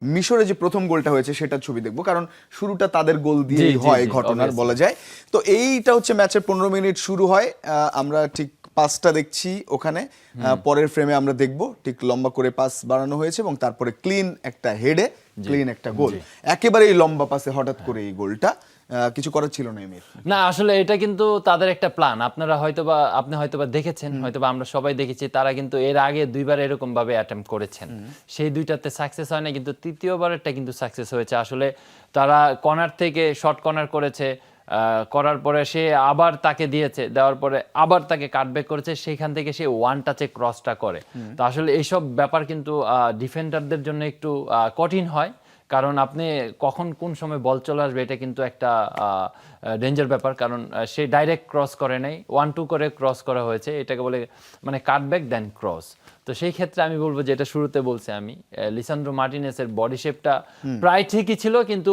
মিশরে যে প্রথম গোলটা হয়েছে সেটা ছবি দেখবো, কারণ শুরুটা তাদের গোল দিয়ে হয় ঘটনার বলা যায়। তো এইটা হচ্ছে ম্যাচের 15 মিনিট শুরু হয়, আমরা ঠিক পাসটা দেখছি ওখানে, পরের ফ্রেমে আমরা দেখব ঠিক লম্বা করে পাস বাড়ানো হয়েছে এবং তারপরে ক্লিন একটা হেডে ক্লিন একটা গোল, একেবারেই লম্বা পাসে হঠাৎ করে এই গোলটা, কিছু করার ছিল না এমির। না আসলে এটা কিন্তু তাদের একটা প্ল্যান। আপনি হয়তোবা দেখেছেন, হয়তোবা আমরা সবাই দেখেছি, তারা কিন্তু এর আগে দুইবার এরকম ভাবে অ্যাটেম্প করেছেন, সেই দুইটাতে সাকসেস হয় না, কিন্তু তৃতীয়বারেরটা কিন্তু সাকসেস হয়েছে। আসলে তারা কর্নার থেকে শর্ট কর্নার করেছে, করার পরে সে আবার তাকে দিয়েছে, দেওয়ার পরে আবার তাকে কাটব্যাক করেছে, সেখান থেকে সে ওয়ান টাচে ক্রসটা করে। তো আসলে এইসব ব্যাপার কিন্তু ডিফেন্ডারদের জন্য একটু কঠিন হয়, কারণ আপনি কখন কোন সময় বল চলে আসবে এটা কিন্তু একটা ডেঞ্জার ব্যাপার। কারণ সে ডাইরেক্ট ক্রস করে নাই, 1-2 করে ক্রস করা হয়েছে, এটাকে বলে মানে কাটব্যাক দেন ক্রস। তো সেই ক্ষেত্রে আমি বলবো, যেটা শুরুতে বলছি আমি, লিসান্দ্রো মার্টিনেসের বডি শেপটা প্রায় ঠিকই ছিল, কিন্তু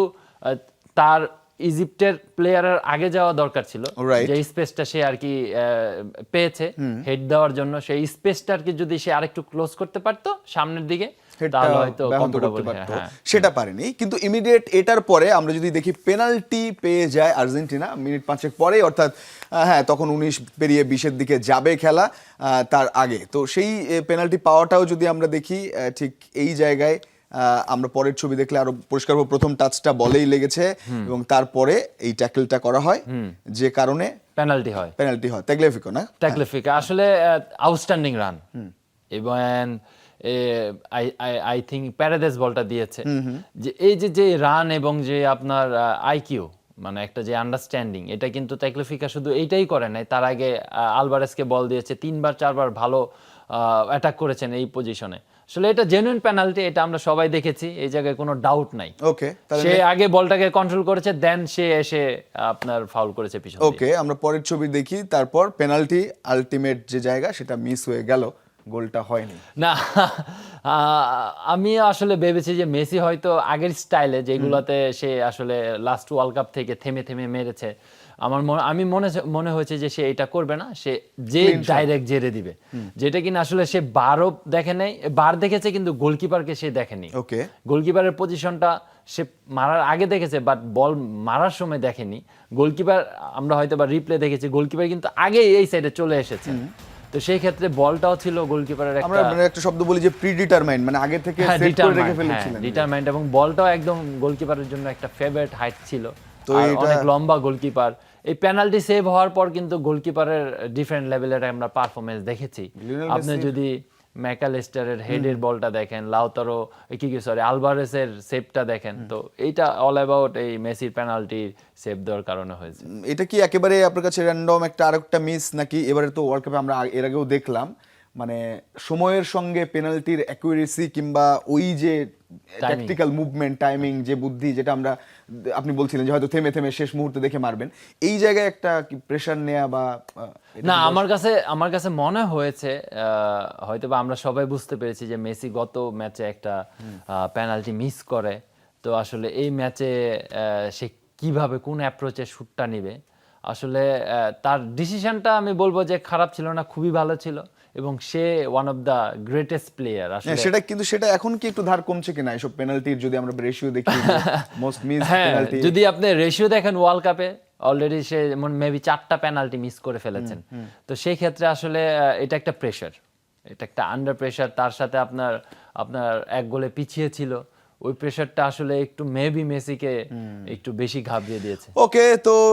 তার ইজিপ্টের প্লেয়ারের আগে যাওয়া দরকার ছিল, যে স্পেসটা সে আর কি পেয়েছে হেড দেওয়ার জন্য, সেই স্পেসটা আর কি যদি সে আরেকটু ক্লোজ করতে পারতো সামনের দিকে, সেটা পারেনি। কিন্তু ইমিডিয়েট এটার পরে আমরা যদি দেখি পেনাল্টি পেয়ে যায় আর্জেন্টিনা মিনিট 5 পরে, অর্থাৎ হ্যাঁ তখন 19 পেরিয়ে 20-এর দিকে যাবে খেলা, তার আগে। তো সেই পেনাল্টি পাওয়াটাও যদি আমরা দেখি ঠিক এই জায়গায়, আমরা পরের ছবি দেখলে আরো পরিষ্কার প্রথম টাচটা বলেই লেগেছে এবং তারপরে এই ট্যাকলটা করা হয়, যে কারণে পেনাল্টি হয় তাগলিফিকো না, তাগলিফিকো আসলে আউটস্ট্যান্ডিং রান, এবং আই থিঙ্ক প্যারাদেস বলটা দিয়েছে, যে এই যে রান এবং যে আপনার আইকিউ, মানে একটা যে আন্ডারস্ট্যান্ডিং, এটা কিন্তু তাগলিফিকো শুধু এইটাই করে নাই, তার আগে আলভারেজকে বল দিয়েছে, 3-4বার ভালো অ্যাটাক করেছেন এই পজিশনে। আসলে এটা জেনুইন পেনাল্টি, এটা আমরা সবাই দেখেছি, এই জায়গায় কোনো ডাউট নাই। ওকে, সে আগে বলটাকে কন্ট্রোল করেছে, দেন সে এসে আপনার ফাউল করেছে পিছনে। ওকে, আমরা পরের ছবি দেখি, তারপর পেনাল্টি আলটিমেট যে জায়গা সেটা মিস হয়ে গেল, গোলটা হয়নি। না আমি আসলে ভেবেছি যে মেসি হয়তো আগের স্টাইলে যেগুলোতে সে আসলে লাস্ট ওয়ার্ল্ড কাপ থেকে থেমে থেমে মেরেছে, আমি মনে হয়েছে যে সে এটা করবে না, সে যে ডাইরেক্ট জেরে দিবে, যেটা কিনা আসলে সে বারও দেখে নেই, বার দেখেছে কিন্তু গোলকিপারকে সে দেখেনি। ওকে, গোলকিপারের পজিশনটা সে মারার আগে দেখেছে, বাট বল মারার সময় দেখেনি। গোলকিপার আমরা হয়তো বা রিপ্লে দেখেছি, গোলকিপার কিন্তু আগে এই সাইডে চলে এসেছে, তো সেই ক্ষেত্রে বলটাও ছিল গোলকিপারের আমরা মানে একটা শব্দ বলি যে প্রিডিটারমাইন্ড, মানে আগে থেকে সেট করে রেখে ফেলেছিলেন, ডিটারমাইন্ড, এবং বলটাও একদম গোলকিপারের জন্য একটা ফেভারিট হাইট ছিল, তো অনেক লম্বা গোলকিপার। এই পেনাল্টি সেভ হওয়ার পর কিন্তু গোলকিপারের ডিফারেন্ট লেভেলের আমরা পারফরম্যান্স দেখেছি। আপনি যদি ম্যাকালিস্টারের হেডের বলটা দেখেন, লাউতারো আলভারেজের সেভটা দেখেন, তো এইটা অল অ্যাবাউট এই মেসির পেনাল্টি সেভ দেওয়ার কারণে হয়েছে। এটা কি একেবারে আপনার কাছে র্যান্ডম একটা আরেকটা মিস, নাকি এবারে তো ওয়ার্ল্ড কাপে আমরা এর আগেও দেখলাম, মানে সময়ের সঙ্গে পেনাল্টির অ্যাকুরেসি কিংবা ওই যে ট্যাকটিক্যাল মুভমেন্ট, টাইমিং, যে বুদ্ধি, যেটা আমরা আপনি বলছিলেন যে হয়তো থেমে থেমে শেষ মুহূর্তে দেখে মারবেন, এই জায়গায় একটা প্রেশার নেয়া বা না, আমার কাছে মনে হয়েছে হয়তো বা আমরা সবাই বুঝতে পেরেছি যে মেসি গত ম্যাচে একটা পেনাল্টি মিস করে, তো আসলে এই ম্যাচে সে কিভাবে কোন অ্যাপ্রোচে শুটটা নিবে, আসলে তার ডিসিশনটা আমি বলবো যে খারাপ ছিল না, খুবই ভালো ছিল, এবং সে one of the greatest player আসলে। সেটা কিন্তু সেটা এখন কি একটু ধার কমছে কিনা এসব পেনাল্টির, যদি আমরা রেশিও দেখি, মোস্ট মিস পেনাল্টি, যদি আপনি রেশিও দেখেন ওয়ার্ল্ড কাপে অলরেডি সে মেবি 4টা পেনাল্টি মিস করে ফেলেছেন, তো সেই ক্ষেত্রে আসলে এটা একটা প্রেশার, এটা একটা আন্ডার প্রেশার, তার সাথে আপনার এক গোলে পিছিয়ে ছিল, ওই প্রেশারটা আসলে একটু মেবি মেসিকে একটু বেশি ঘাবড়িয়ে দিয়েছে। ওকে, তো